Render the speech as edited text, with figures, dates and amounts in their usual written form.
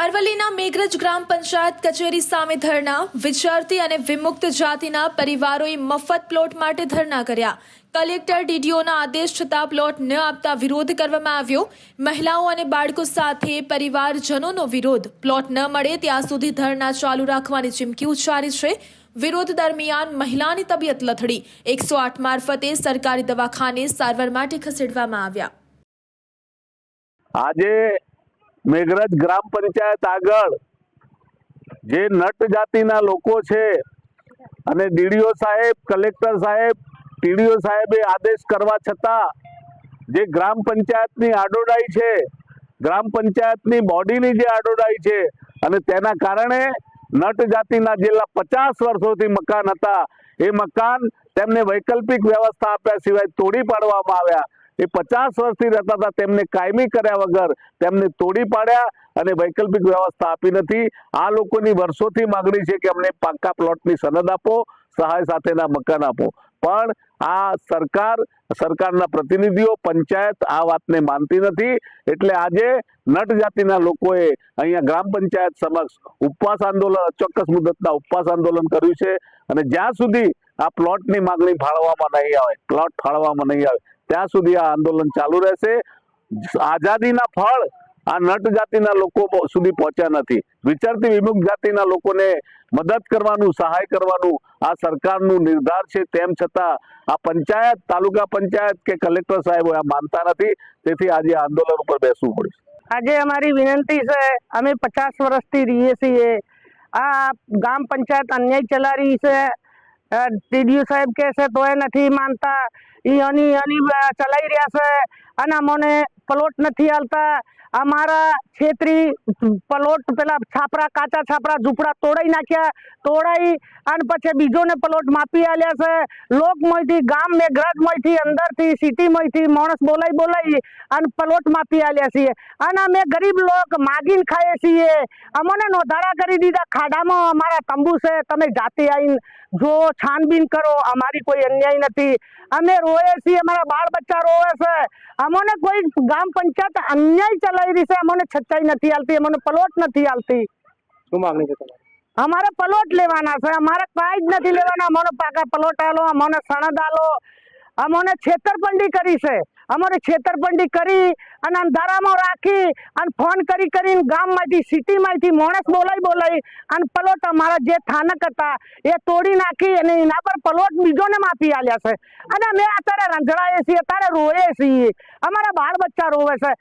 અરવલ્લીના મેઘરજ ગ્રામ પંચાયત કચેરી સામે ધરણા. વિદ્યાર્થી અને વિમુક્ત જાતિના પરિવારોએ મફત પ્લોટ માટે ધરણા કર્યા. કલેક્ટર ડીડીઓના આદેશ છતાં પ્લોટ ન આપતા વિરોધ કરવામાં આવ્યો. મહિલાઓ અને બાળકો સાથે પરિવારજનોનો વિરોધ. પ્લોટ ન મળે ત્યાં સુધી ધરણા ચાલુ રાખવાની ચીમકી ઉચ્ચારી છે. વિરોધ દરમિયાન મહિલાની તબિયત લથડી. 108 મારફતે સરકારી દવાખાને સારવાર માટે ખસેડવામાં આવ્યા. આજે મેઘરજ ગ્રામ પંચાયત આગળ જે નટ જાતિના લોકો છે અને ડીડીઓ સાહેબ, કલેક્ટર સાહેબ, ટીડીઓ સાહેબે આદેશ કરવા છતાં જે ગ્રામ પંચાયતની આડોડાઈ છે, ગ્રામ પંચાયતની બોડીની જે આડોડાઈ છે અને તેના કારણે નટ જાતિના જેટલા 50 વર્ષોથી મકાન હતા એ મકાન તેમને વૈકલ્પિક વ્યવસ્થા આપ્યા સિવાય તોડી પાડવામાં આવ્યા. એ 50 વર્ષથી રહેતા હતા તેમને કાયમી કર્યા વગર તેમને તોડી પાડ્યા અને વૈકલ્પિક વ્યવસ્થા આપી નથી. આ લોકોની વર્ષોથી માંગણી છે કે અમને પાક્કા પ્લોટની સનદ આપો, સહાય સાથેના મકાન આપો, પણ આ સરકારના પ્રતિનિધિઓ, પંચાયત આ વાતને માનતી નથી. એટલે આજે નટ જાતિના લોકોએ અહીંયા ગ્રામ પંચાયત સમક્ષ ઉપવાસ આંદોલન, અચોક્કસ મુદતના ઉપવાસ આંદોલન કર્યું છે અને જ્યાં સુધી આ પ્લોટની માંગણી ફાળવવામાં નહીં આવે, પ્લોટ ફાળવવામાં નહીં આવે ત્યાં સુધી આ આંદોલન ચાલુ રહેશે. આઝાદીના ફળ આ નટ જાતિના લોકો સુધી પહોંચ્યા નથી. વિચરતી વિમુક્ત જાતિના લોકોને મદદ કરવાનું, સહાય કરવાનું આ સરકારનું નિર્ધાર છે. તેમ છતાં આ પંચાયત, તાલુકા પંચાયત કે કલેક્ટર સાહેબો આ માનતા નથી. તેથી આજે આંદોલન ઉપર બેસવું પડ્યું. આજે અમારી વિનંતી છે, અમે 50 વર્ષથી રહીએ છીએ. આ ગામ પંચાયત અન્યાય ચલા રહી છે. ટીડીઓ સાહેબ કહે છે તોય નથી માનતા. એની ચલાવી રહ્યા છે અને અમને પ્લોટ નથી આલતા. અમારા ક્ષેત્રી પ્લોટ પેલા છાપરા, કાચા છાપરા, ઝૂંપડા તોડાઈ નાખ્યા. તોડાઈ અને પછી બીજોને પ્લોટ માપી આલ્યા છે. લોકમાંથી, ગામ મેઘરજમાંથી, અંદરથી, સિટીમાંથી માણસ બોલાઈ અને પ્લોટ માપી આલ્યા છીએ. અને અમે ગરીબ લોક માગીને ખાઈએ છીએ. અમને નોંધાડા કરી દીધા. ખાડામાં અમારા તંબુ છે, તમે જાતે આવીને જો, છાનબીન કરો. અમારી કોઈ અન્યાય નથી. અમે રોએ છીએ, અમારા બાળ બચ્ચા રોવે છે. અમને કોઈ ગામ પંચાયત અન્યાય ચલાવી રહી છે. અમને છચાઈ નથી આલતી, અમને પ્લોટ નથી આલતી. શું માંગણી છે તમારી? અમારે પ્લોટ લેવાના છે. અમારે કાંઈ જ નથી લેવાના. અમને પાકા પ્લોટ આલો, અમને સનદ આલો. અમને છેતરપિંડી કરી છે. અમારે છેતરપિંડી કરી અને અંધારામાં રાખી અને ફોન કરીને ગામમાંથી, સિટીમાંથી માણસ બોલાઈ અને પ્લોટ અમારા જે સ્થાનક હતા એ તોડી નાખી અને એના પર પ્લોટ બીજોને માપી આલ્યા છે. અને અમે અત્યારે રંજડાઈએ છીએ, અત્યારે રોએ છીએ. અમારા બાળ બચ્ચા રોવે છે.